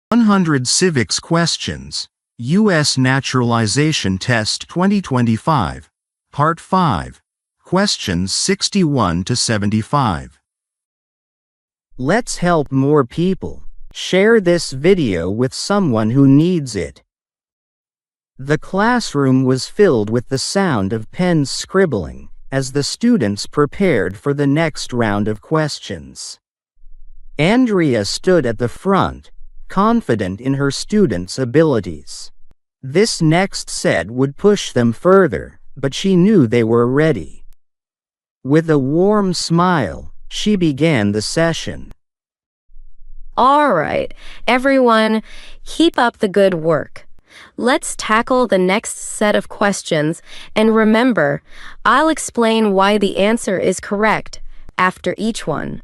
100 Civics Questions, U.S. Naturalization Test 2025, Part 5, Questions 61 to 75. Let's help more people. Share this video with someone who needs it. The classroom was filled with the sound of pens scribbling as the students prepared for the next round of questions. Andrea stood at the front, confident in her students' abilities. This next set would push them further, but she knew they were ready. With a warm smile, she began the session. All right, everyone, keep up the good work. Let's tackle the next set of questions, and remember, I'll explain why the answer is correct after each one.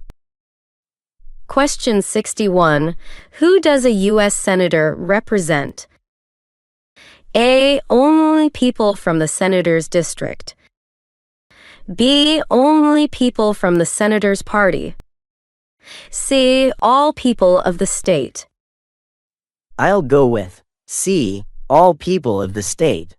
Question 61. Who does a U.S. Senator represent? A. Only people from the Senator's district. B. Only people from the Senator's party. C. All people of the state. I'll go with C. All people of the state.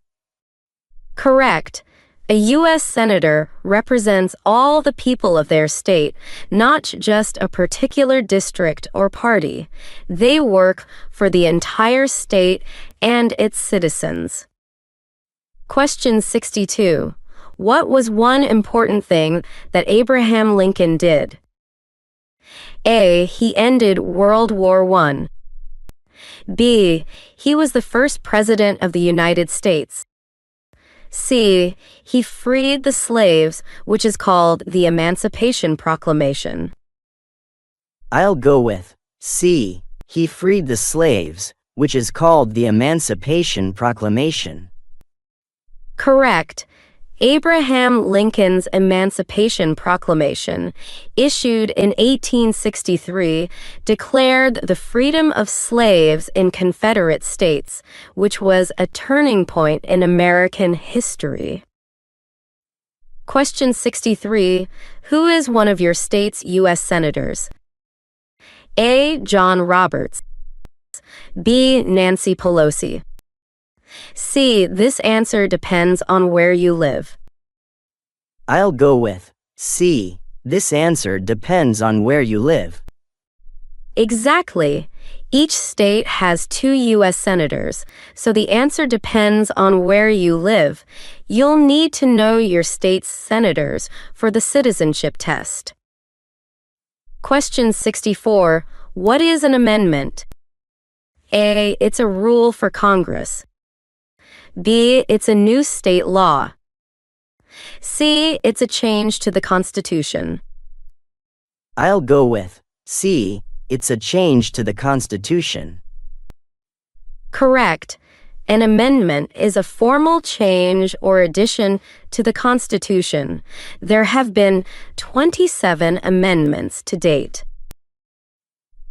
Correct. A U.S. Senator represents all the people of their state, not just a particular district or party. They work for the entire state and its citizens. Question 62. What was one important thing that Abraham Lincoln did? A. He ended World War I. B. He was the first president of the United States. C. He freed the slaves, which is called the Emancipation Proclamation. I'll go with C. He freed the slaves, which is called the Emancipation Proclamation. Correct. Abraham Lincoln's Emancipation Proclamation, issued in 1863, declared the freedom of slaves in Confederate states, which was a turning point in American history. Question 63. Who is one of your state's U.S. Senators? A. John Roberts. B. Nancy Pelosi. C. This answer depends on where you live. I'll go with C. This answer depends on where you live. Exactly. Each state has 2 U.S. senators, so the answer depends on where you live. You'll need to know your state's senators for the citizenship test. Question 64. What is an amendment? A. It's a rule for Congress. B. It's a new state law. C. It's a change to the Constitution. I'll go with C. It's a change to the Constitution. Correct. An amendment is a formal change or addition to the Constitution. There have been 27 amendments to date.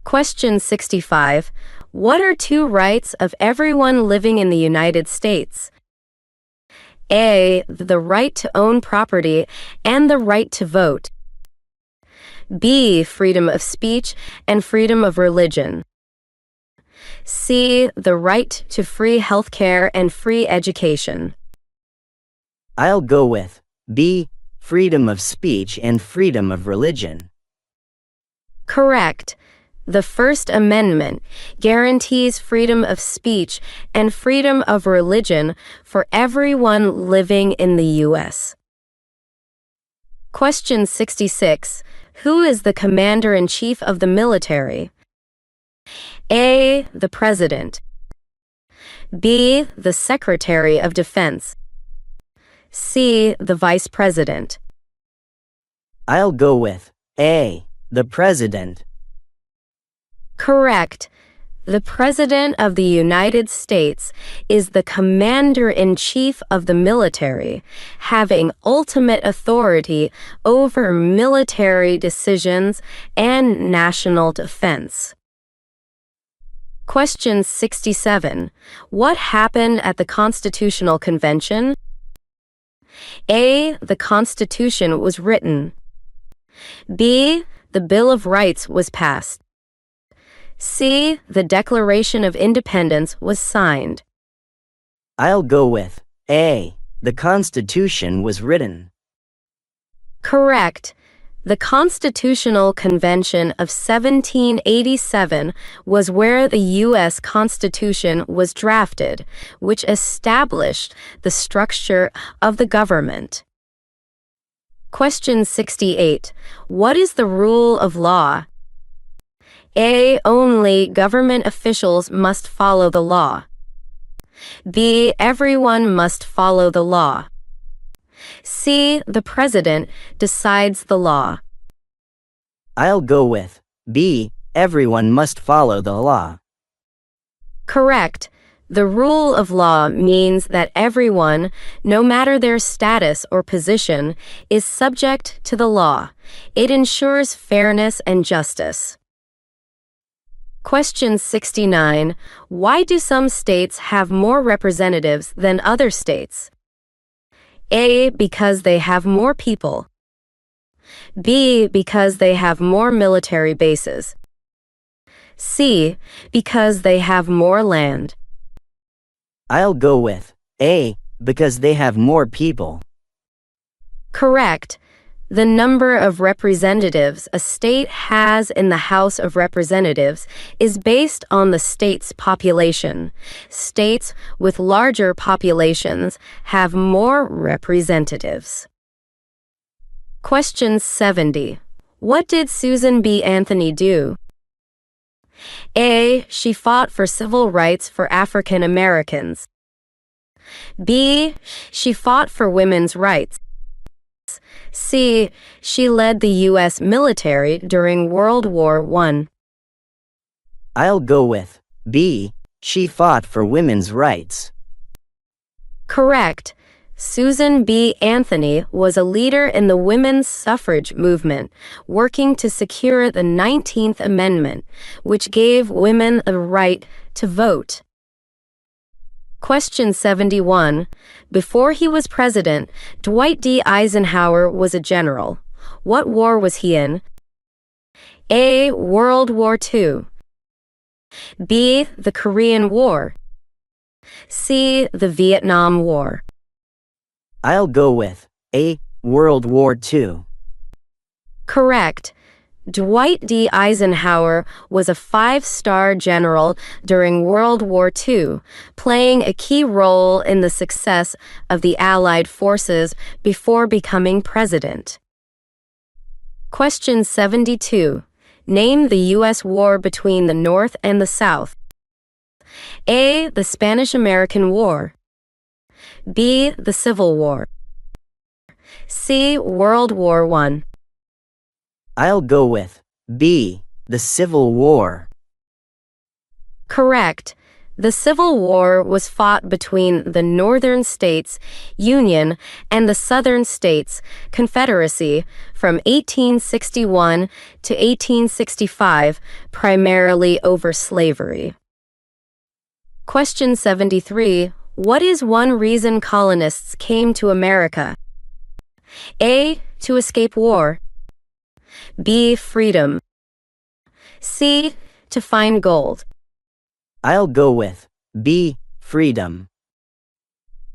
Question 65. What are 2 rights of everyone living in the United States? A. The right to own property and the right to vote. B. Freedom of speech and freedom of religion. C. The right to free health care and free education. I'll go with B. Freedom of speech and freedom of religion. Correct. The First Amendment guarantees freedom of speech and freedom of religion for everyone living in the U.S. Question 66. Who is the Commander-in-Chief of the military? A. The President. B. The Secretary of Defense. C. The Vice President. I'll go with A. The President. Correct. The President of the United States is the Commander-in-Chief of the military, having ultimate authority over military decisions and national defense. Question 67. What happened at the Constitutional Convention? A. The Constitution was written. B. The Bill of Rights was passed. C. The Declaration of Independence was signed. I'll go with A. The Constitution was written. Correct. The Constitutional Convention of 1787 was where the U.S. Constitution was drafted, which established the structure of the government. Question 68. What is the rule of law? A. Only government officials must follow the law. B. Everyone must follow the law. C. The president decides the law. I'll go with B. Everyone must follow the law. Correct. The rule of law means that everyone, no matter their status or position, is subject to the law. It ensures fairness and justice. Question 69. Why do some states have more representatives than other states? A. Because they have more people. B. Because they have more military bases. C. Because they have more land. I'll go with A. Because they have more people. Correct. The number of representatives a state has in the House of Representatives is based on the state's population. States with larger populations have more representatives. Question 70. What did Susan B. Anthony do? A. She fought for civil rights for African Americans. B. She fought for women's rights. C. She led the U.S. military during World War I. I'll go with B. She fought for women's rights. Correct. Susan B. Anthony was a leader in the women's suffrage movement, working to secure the 19th Amendment, which gave women the right to vote. Question 71. Before he was president, Dwight D. Eisenhower was a general. What war was he in? A. World War II. B. The Korean War. C. The Vietnam War. I'll go with A. World War II. Correct. Dwight D. Eisenhower was a five-star general during World War II, playing a key role in the success of the Allied forces before becoming president. Question 72. Name the U.S. war between the North and the South. A. The Spanish-American War. B. The Civil War. C. World War I. I'll go with B. The Civil War. Correct. The Civil War was fought between the Northern States, Union, and the Southern States, Confederacy, from 1861 to 1865, primarily over slavery. Question 73. What is one reason colonists came to America? A. To escape war. B. Freedom. C. To find gold. I'll go with B. Freedom.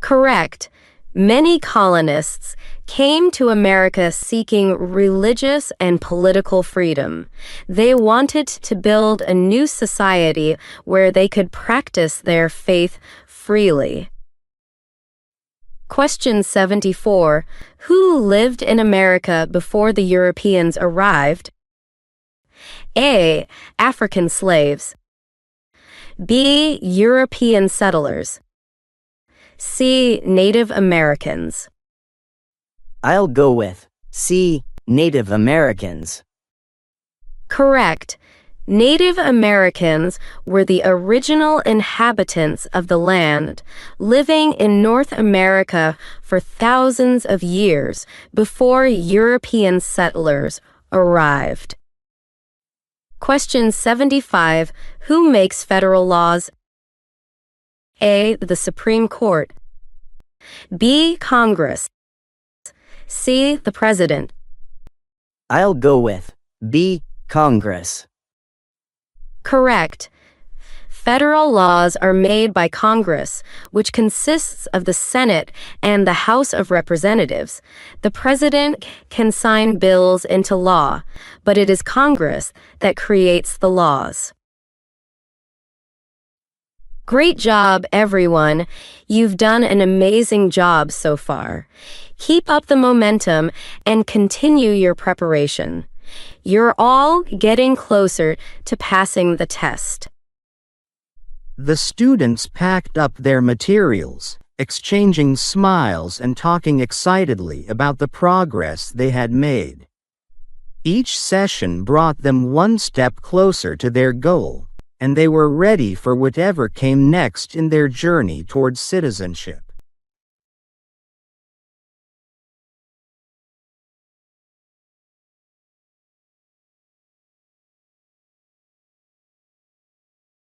Correct. Many colonists came to America seeking religious and political freedom. They wanted to build a new society where they could practice their faith freely. Question 74. Who lived in America before the Europeans arrived? A. African slaves. B. European settlers. C. Native Americans. I'll go with C. Native Americans. Correct. Native Americans were the original inhabitants of the land, living in North America for thousands of years before European settlers arrived. Question 75. Who makes federal laws? A. The Supreme Court. B. Congress. C. The President. I'll go with B. Congress. Correct. Federal laws are made by Congress, which consists of the Senate and the House of Representatives. The President can sign bills into law, but it is Congress that creates the laws. Great job, everyone. You've done an amazing job so far. Keep up the momentum and continue your preparation. You're all getting closer to passing the test. The students packed up their materials, exchanging smiles and talking excitedly about the progress they had made. Each session brought them one step closer to their goal, and they were ready for whatever came next in their journey towards citizenship.